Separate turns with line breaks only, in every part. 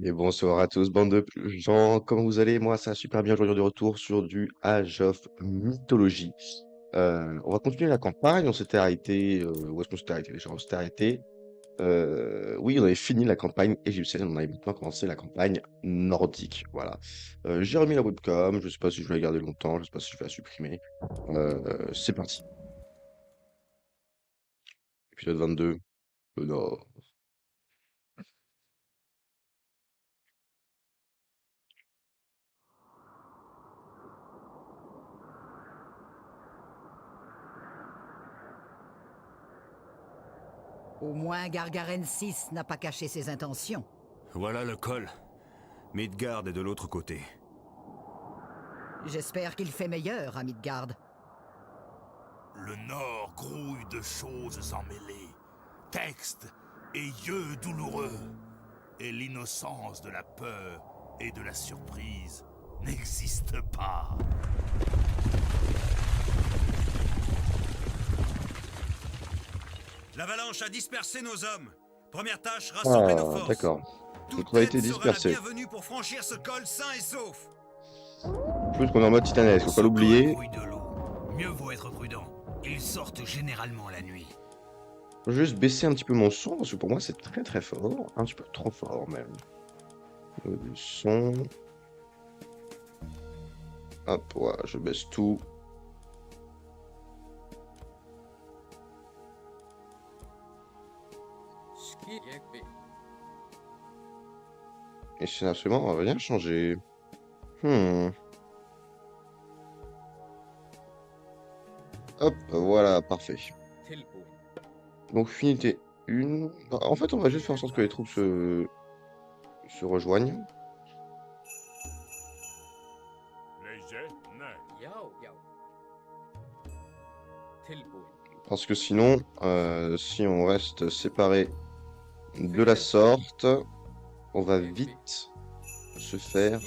Et bonsoir à tous, bande de gens, comment vous allez? Moi, ça va super bien, aujourd'hui de retour sur du Age of Mythology. On va continuer la campagne, on s'était arrêté, où est-ce qu'on s'était arrêté déjà? On s'était arrêté, oui, on avait fini la campagne égyptienne, on avait maintenant commencé la campagne nordique, voilà. J'ai remis la webcam, je sais pas si je vais la garder longtemps, je sais pas si je vais la supprimer. C'est parti. Épisode 22, le Nord.
Au moins, Gargaren 6 n'a pas caché ses intentions.
Voilà le col. Midgard est de l'autre côté.
J'espère qu'il fait meilleur à Midgard.
Le Nord grouille de choses emmêlées, textes et yeux douloureux. Et l'innocence de la peur et de la surprise n'existe pas.
L'avalanche a dispersé nos hommes. Première tâche, rassembler nos
Ah,
forces.
d'accord. Donc
Toute
on a été
aide sera la
dispersés.
bienvenue pour franchir ce col sain et sauf.
Plus qu'on est en mode titanesque, faut
Ce
pas
col
l'oublier.
grouille de l'eau. Mieux vaut être prudent. Ils sortent généralement la nuit.
Je vais juste baisser un petit peu mon son parce que pour moi c'est très très fort, un petit peu trop fort même. Du son. Hop, voilà, je baisse tout. Et c'est absolument rien changé. Hmm. Hop, voilà, parfait. Donc finité 1. En fait, on va juste faire en sorte que les troupes se rejoignent. Parce que sinon, si on reste séparés de la sorte, on va vite se faire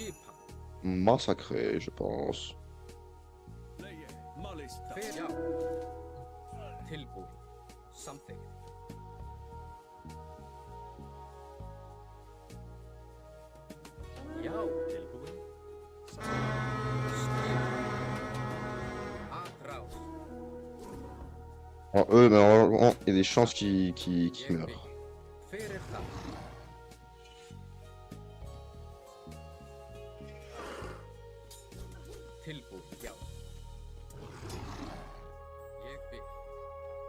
massacrer, je pense. En eux, mais normalement, il y a des chances qu'ils meurent.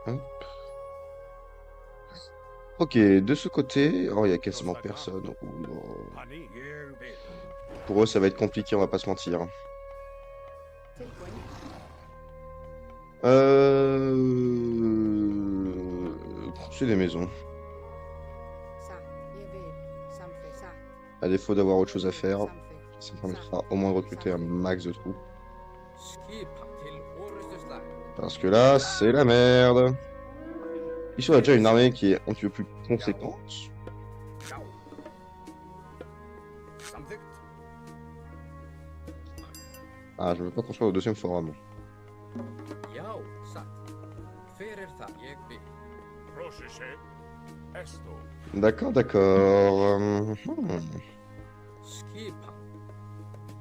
Hop. Ok, de ce côté, oh, il y a quasiment personne. Pour eux, ça va être compliqué, on va pas se mentir. C'est des maisons. À défaut d'avoir autre chose à faire, ça permettra au moins de recruter un max de troupes. Parce que là, c'est la merde. Ici, on a déjà une armée qui est un petit peu plus conséquente. Ah, je veux pas construire le deuxième forum. D'accord, d'accord.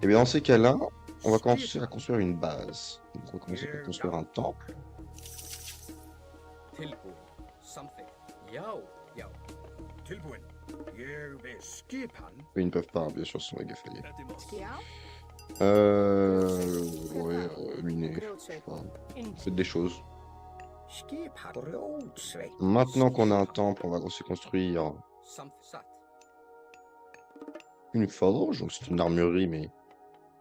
Et bien dans ces cas-là, on va commencer à construire une base. Donc, on va commencer par construire un temple. Ils ne peuvent pas, bien sûr, ce sont les Gafaliers. Ouais, miner, je sais pas. Faites des choses. Maintenant qu'on a un temple, on va aussi construire une forge. Donc c'est une armurerie,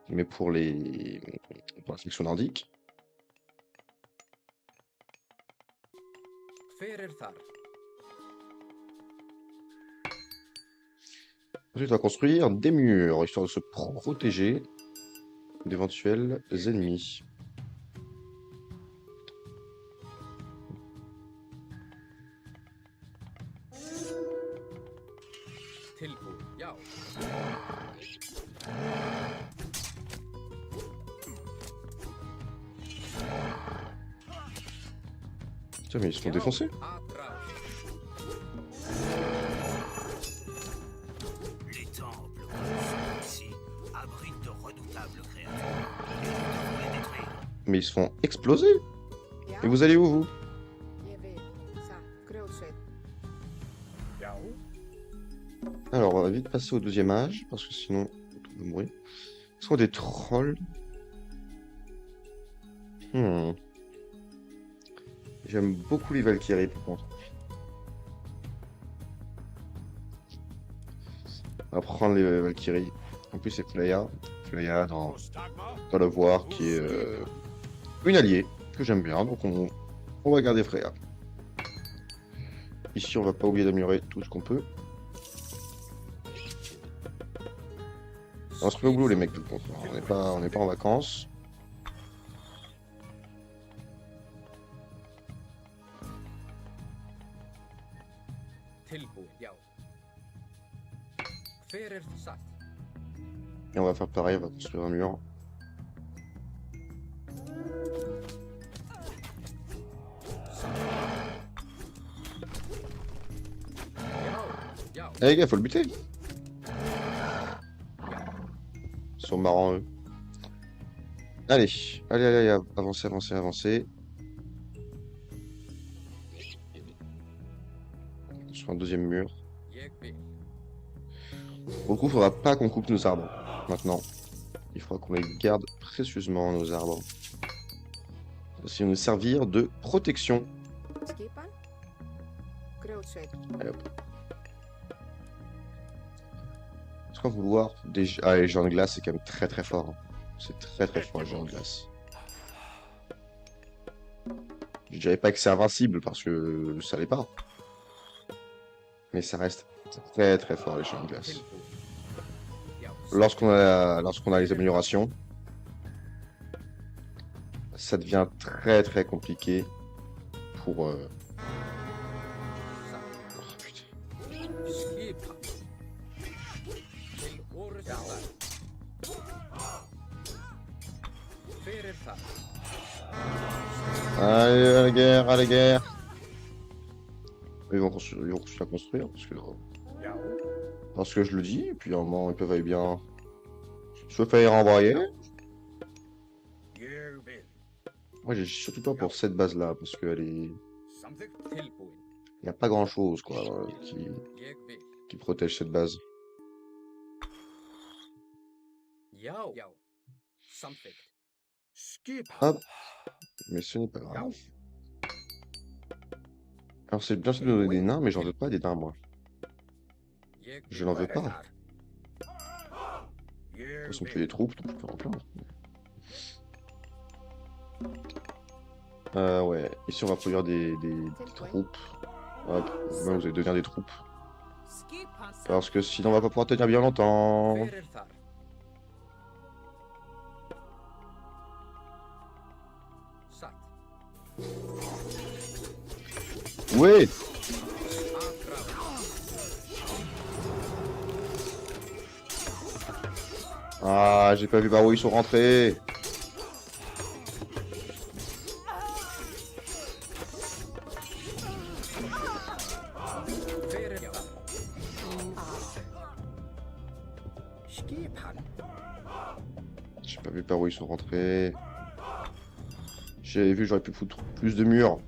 mais pour la section nordique. Ensuite, on va construire des murs, histoire de se protéger d'éventuels ennemis. Putain, mais ils se font défoncer.
Les temps redoutables créatures. Et nous devons les détruire.
Mais ils se font exploser. Et vous allez où, vous? Alors, on va vite passer au deuxième âge, parce que sinon, on va mourir. Ce sont des trolls. J'aime beaucoup les Valkyries, par contre. On va prendre les Valkyries. En plus, c'est Freya. Freya dans le Voir, qui est une alliée que j'aime bien. Donc, on va garder Freya. Ici, on va pas oublier d'améliorer tout ce qu'on peut. On se fait au boulot, les mecs, tout compte. On n'est pas en vacances. Et on va faire pareil, on va construire un mur. Eh les gars, faut le buter. Ils sont marrants, eux. Allez, avancez, avancez, avancez. Sur un deuxième mur. Pour le coup, il faudra pas qu'on coupe nos arbres. Maintenant, il faudra qu'on les garde précieusement, nos arbres. Ça va nous servir de protection. Allez, hop. Est-ce qu'on va vouloir des... Ah, les géants de glace, c'est quand même très très fort. Hein. C'est très très fort, les géants de glace. Je dirais pas que c'est invincible, parce que ça l'est pas. Mais ça reste très très fort, les géants de glace. Lorsqu'on a les améliorations, ça devient très très compliqué pour... Oh, putain. Allez, à la guerre, à la guerre. Ils vont continuer à construire, parce que je le dis, et puis à un moment, ils peuvent aller bien se faire renvoyer. Moi, j'ai surtout pas pour cette base-là, parce qu'elle est... Il n'y a pas grand-chose, quoi, qui protège cette base. Hop. Mais ce n'est pas grave. Alors, c'est bien sûr de donner des nains, mais j'en veux pas des nains, moi. Je n'en veux pas. Ça me fait des troupes, donc je peux en plein. Ouais. Ici, on va produire des troupes. Hop. Vous allez devenir des troupes. Parce que sinon, on va pas pouvoir tenir bien longtemps. Ouais. Ah, j'ai pas vu par où ils sont rentrés. J'ai pas vu par où ils sont rentrés. J'avais vu, j'aurais pu foutre plus de murs.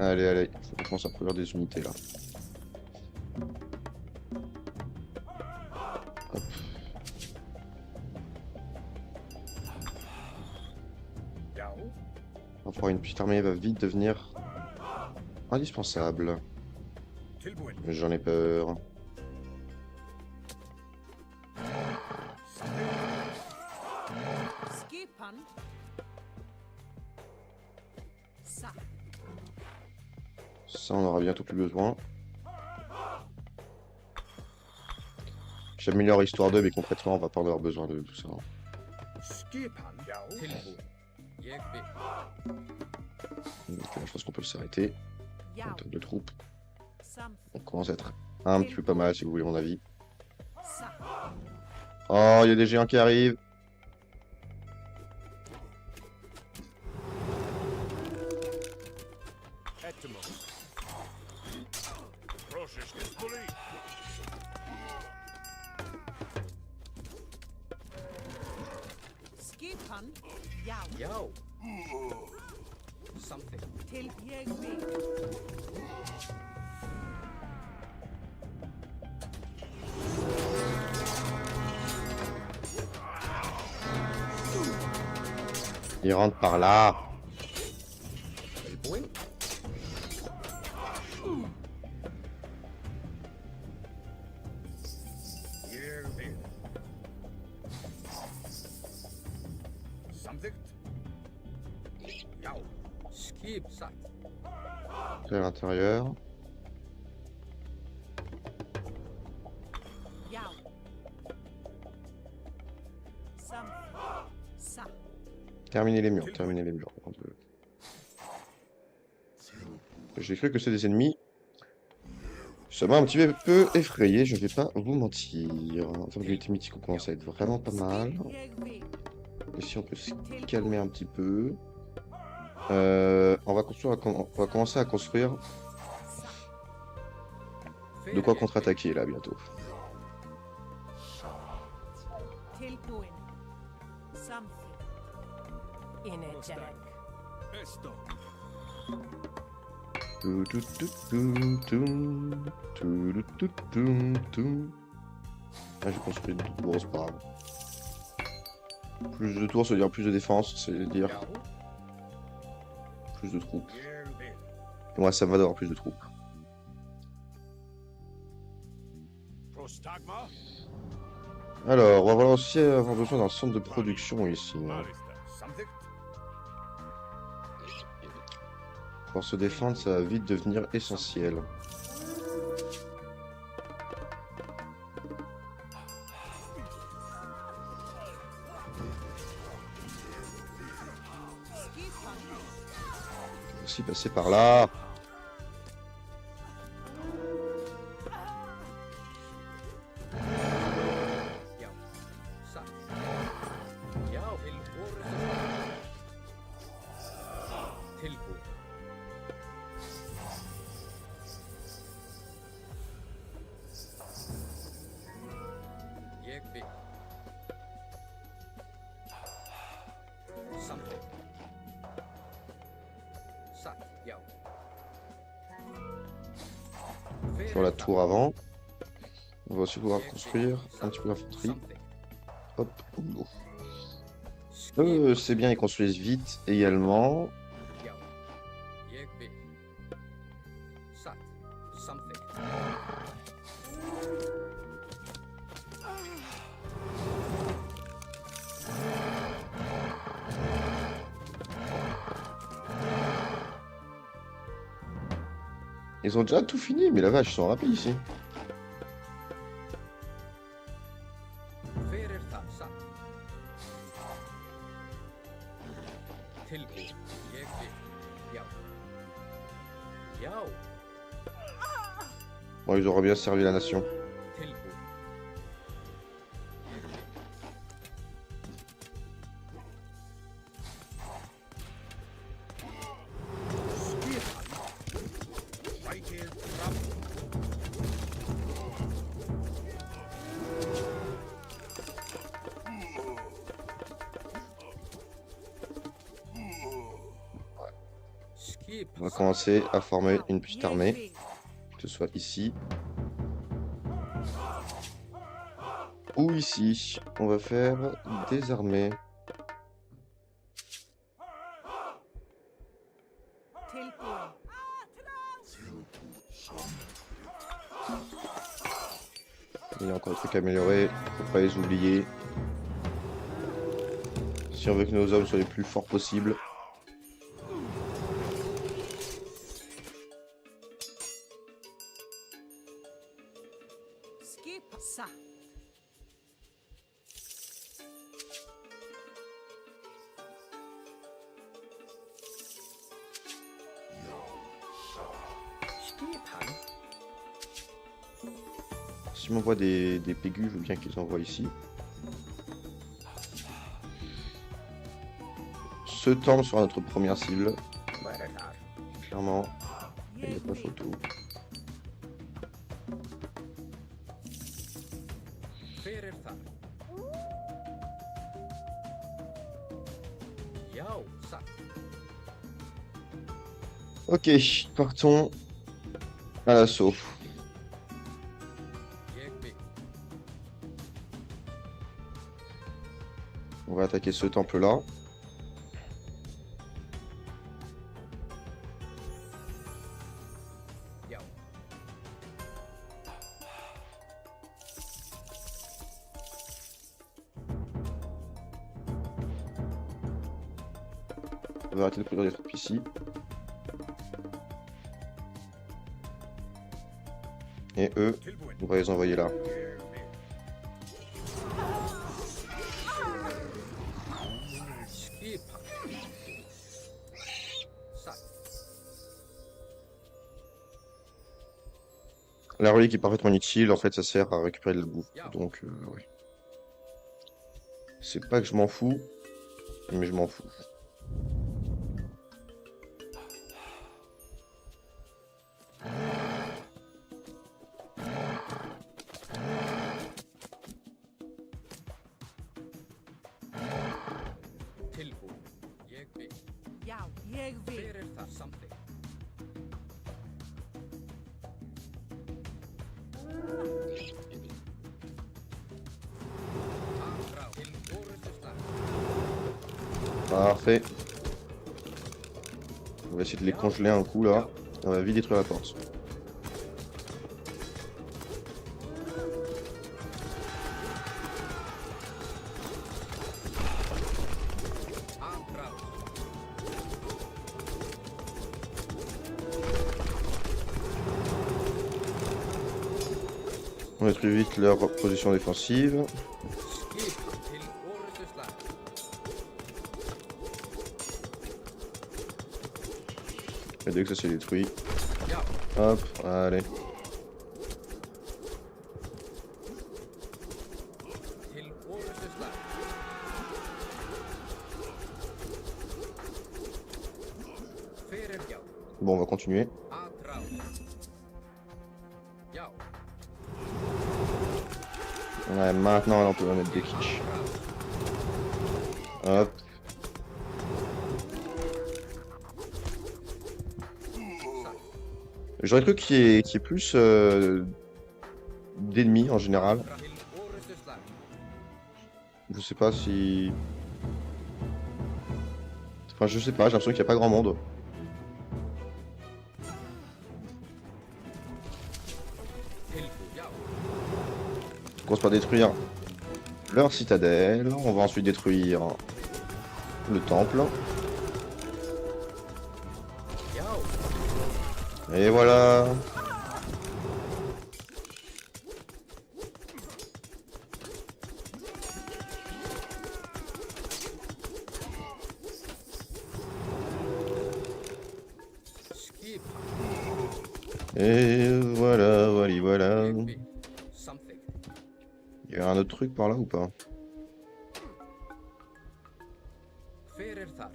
Allez, allez, il faut qu'on commence à produire des unités là. Hop. Enfin, une petite armée va vite devenir indispensable. J'en ai peur. Ça, on aura bientôt plus besoin. J'améliore Histoire 2, mais concrètement, on va pas en avoir besoin de tout ça. Je pense qu'on peut s'arrêter. En termes de troupes, on commence à être un petit peu pas mal, si vous voulez mon avis. Oh, il y a des géants qui arrivent.
Skipan, Yao,
Yo. Something.
Til Yegvi,
Ils rentrent par là.
El buen. Something. Yo. Skip sat.
À l'intérieur.
Yao, Sam, Sa,
Terminez les murs, terminez les murs. J'ai cru que c'était des ennemis. Ça m'a un petit peu effrayé, je vais pas vous mentir. Enfin, l'unité mythique, on commence à être vraiment pas mal.
Yegvi,
Ici, on peut se calmer un petit peu. On va commencer à construire. De quoi contre-attaquer là bientôt.
Til Duin, Something, Energetic,
Esto.
Tout, tout, tout, tout, tout, tout, tout, tout, tout. Ah, j'ai construit deux tours, c'est pas grave. Plus de tours, ça veut dire plus de défense, c'est-à-dire plus de troupes. Et moi, ça me va d'avoir plus de troupes.
Prostagma?
Alors, on va aussi avoir besoin d'un centre de production ici.
Something?
Pour se défendre, ça va vite devenir essentiel.
Skipan,
On va aussi passer par là.
Yo. Sat. Yo. El buen. Tilbu. Yegvi. Something. Sat. Yo.
Sur la tour avant. On va aussi pouvoir construire un petit peu d'infanterie.
Something.
Hop, au boulot. C'est bien, ils construisent vite également.
Yo. Yegvi. Sat. Something.
Ils ont déjà tout fini, mais la vache, ils sont rapides ici.
Ferir það satt. Tilbúið. Ég vil. Já. Já.
Bon, ils auraient bien servi la nation.
Tilbúið.
Right here, Trump.
Skip.
On va commencer à former une petite armée,
Yegvi,
que ce soit ici ou ici. On va faire des armées.
Til Duin,
Il y a encore des trucs à améliorer, faut pas les oublier. Si on veut que nos hommes soient les plus forts possibles.
Skip, Sa,
Skipan.
Si on m'envoie des pégus, je veux bien qu'ils envoient ici. ce temple sera notre première cible,
Veretar.
clairement. Il n'y a pas photo.
Veretar. Yao, ça.
Ok, partons à l'assaut.
Yekbi.
On va attaquer ce temple-là.
Yao.
On va arrêter de produire des troupes ici. Et eux, on va les envoyer là.
Skipa. Ça.
La relique est parfaitement utile, en fait ça sert à récupérer de la bouffe. Donc ouais. C'est pas que je m'en fous, mais je m'en fous.
Tilbu. Yekbi.
Yao. Yegvi.
Veretar something. Amrau. Til Orustuslar.
Parfait. On va essayer de les congeler un coup là. On va vite détruire la porte.
Amrau.
On détruit vite leur position défensive.
Skipa. Til Orustuslar.
Et dès que ça s'est détruit,
Yao.
hop, allez.
Til Orustuslar. Ferer Yao.
Bon, on va continuer.
Atrau. Yao.
Ouais, maintenant là, on peut mettre des quiches. Hop. J'aurais cru qu'il y ait plus d'ennemis en général.
Til Orustuslar.
Je sais pas si... Enfin, je sais pas, j'ai l'impression qu'il n'y a pas grand monde.
Tilbu. Yao.
On commence par détruire leur citadelle. On va ensuite détruire le temple.
Yao.
Et voilà.
Skipa.
Et voilà, voilà.
Yekbi. Something.
Il y a un autre truc par là ou pas?
Veretar.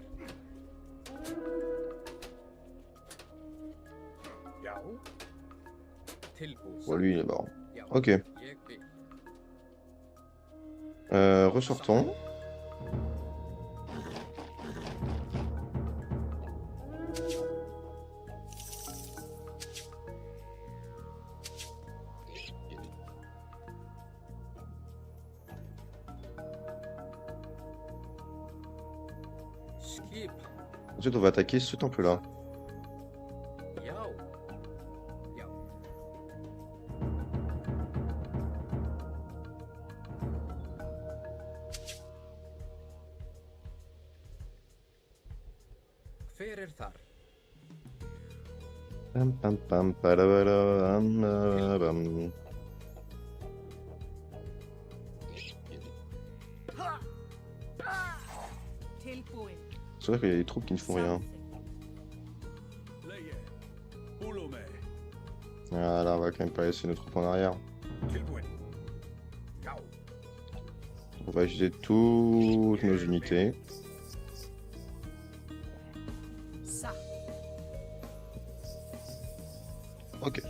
Yao. Tilbu.
Ouais, lui il est mort.
Yao.
Ok.
Yekbi.
Ressortons.
Skipa.
Ensuite, on va attaquer ce temple-là.
Yao. Yao. Veretar.
Pam pam pam padabadam, bam.
Tilbuin.
C'est vrai qu'il y a des troupes qui ne font rien. Voilà, on va quand même pas laisser nos troupes en arrière.
Tilbuin. Yao.
On va utiliser toutes nos unités. Ok.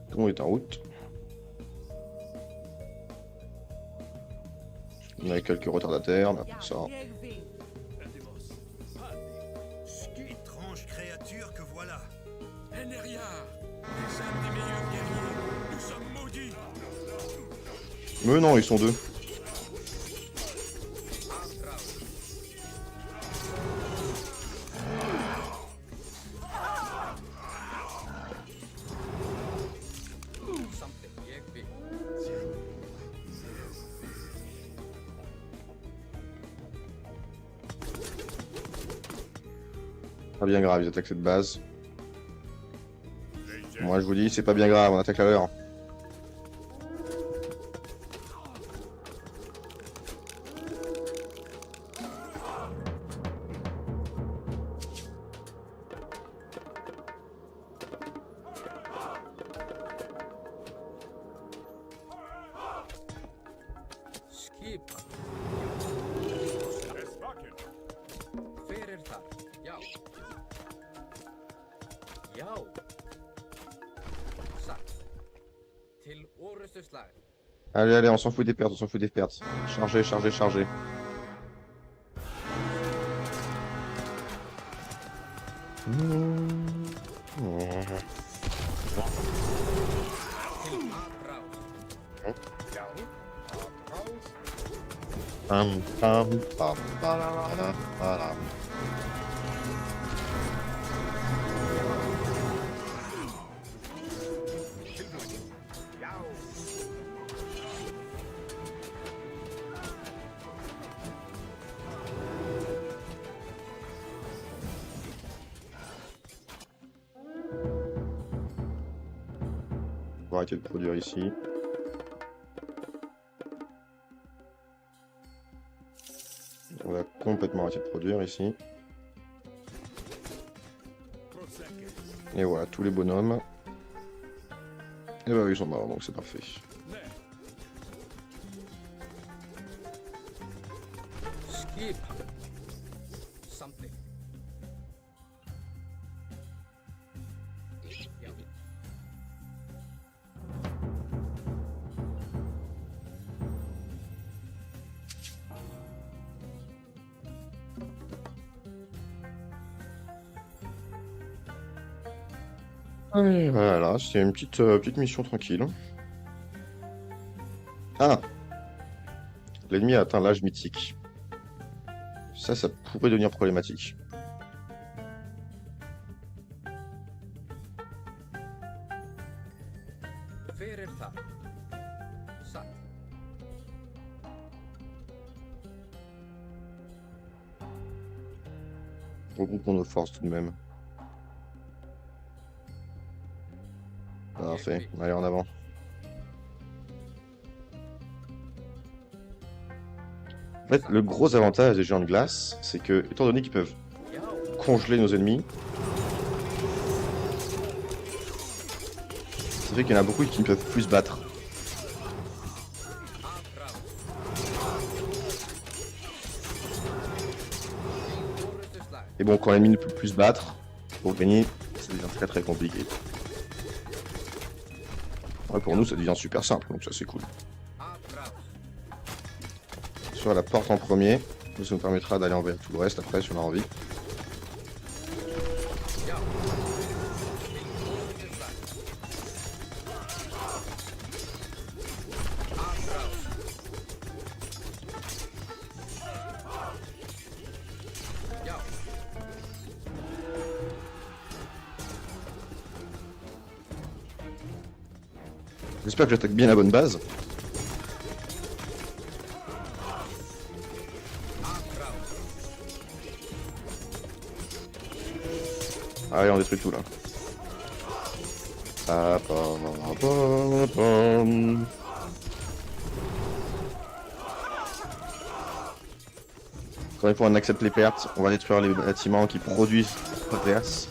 Tout le monde est en route. On a quelques retardataires, mais après ça.
Yervé.
Étrange créature que voilà.
Eneria, les âmes des meilleurs guerriers, nous sommes maudits.
Mais non, ils sont deux.
Something. Yervé.
Pas bien grave, ils attaquent cette base. Moi je vous dis, c'est pas bien grave, on attaque à l'heure.
Skip. Ferir þar. Já. Já. Satt. Til orustu slag.
Allez, allez, on s'en fout des pertes, on s'en fout des pertes. Chargez, chargez, chargez.
Til Abrás.
Pam, pam, pam, pararara, param. On va arrêter de produire ici. On va complètement arrêter de produire ici. Et voilà, tous les bonhommes. Et bah ils sont morts, donc c'est parfait.
Skip. Something. Já.
Et voilà, c'est une petite mission tranquille. Ah! L'ennemi a atteint l'âge mythique. Ça pourrait devenir problématique.
Ferir þar. Satt.
Regroupons nos forces tout de même. Parfait, allez en avant. En fait, le gros avantage des géants de glace, c'est que, étant donné qu'ils peuvent
Já.
congeler nos ennemis, ça fait qu'il y en a beaucoup qui ne peuvent plus se battre.
Abrás. Orustu slag.
Et bon, quand l'ennemi ne peut plus se battre, pour gagner, ça devient très très compliqué. Ouais, pour nous, ça devient super simple, donc ça c'est cool.
Abrás.
Sur la porte en premier, ça nous permettra d'aller envers tout le reste après si on a envie.
Já. Til orustu slag. Abrás. Já.
J'espère que j'attaque bien la bonne base. Allez, on détruit tout là. Pa, pa, pa, pa, pam. Encore une fois, on accepte les pertes. On va détruire les bâtiments qui produisent Proteas.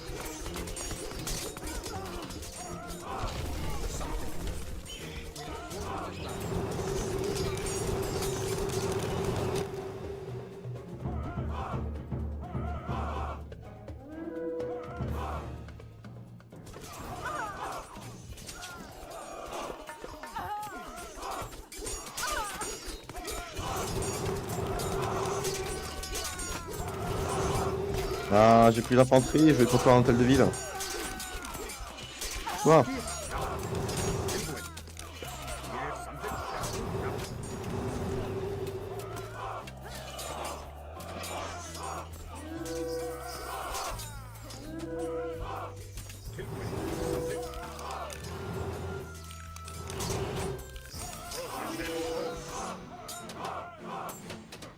Ah, j'ai pris l'infanterie, je vais construire un hôtel de ville. Quoi?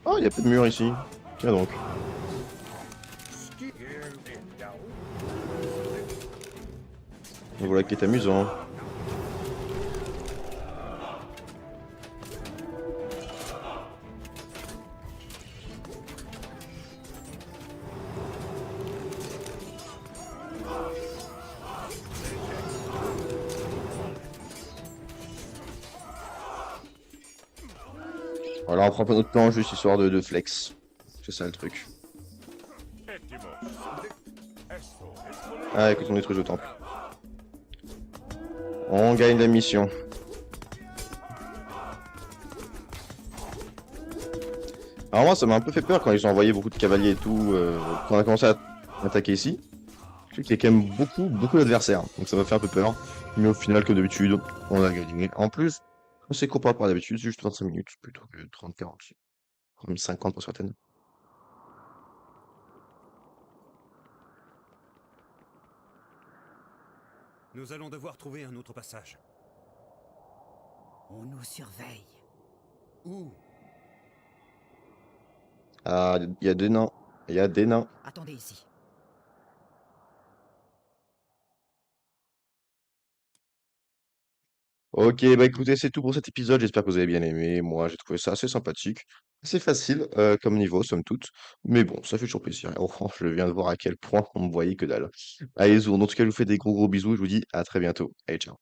Oh, il y a pas de mur ici. Tiens donc. Donc voilà qui est amusant. Voilà, on prend pas notre temps juste histoire de flex. C'est ça le truc. Ah, écoute, on détruit le temple. On gagne la mission. Alors moi, ça m'a un peu fait peur quand ils ont envoyé beaucoup de cavaliers et tout. Quand on a commencé à attaquer ici. Je sais qu'il y a quand même beaucoup d'adversaires. Donc ça m'a fait un peu peur. Mais au final, comme d'habitude, on a gagné. En plus, c'est court par rapport à d'habitude, c'est juste 25 minutes plutôt que 30-40. Comme 50 pour certaines.
Nous allons devoir trouver un autre passage.
On nous surveille.
Où?
Ah, il y a des nains. Il y a des nains.
Attendez ici.
Ok, bah écoutez, c'est tout pour cet épisode. J'espère que vous avez bien aimé. Moi, j'ai trouvé ça assez sympathique. Assez facile comme niveau, somme toute. Mais bon, ça fait toujours plaisir. Et enfin, je viens de voir à quel point on me voyait que dalle. Allez, Zour, en tout cas, je vous fais des gros bisous. Je vous dis à très bientôt. Allez, ciao.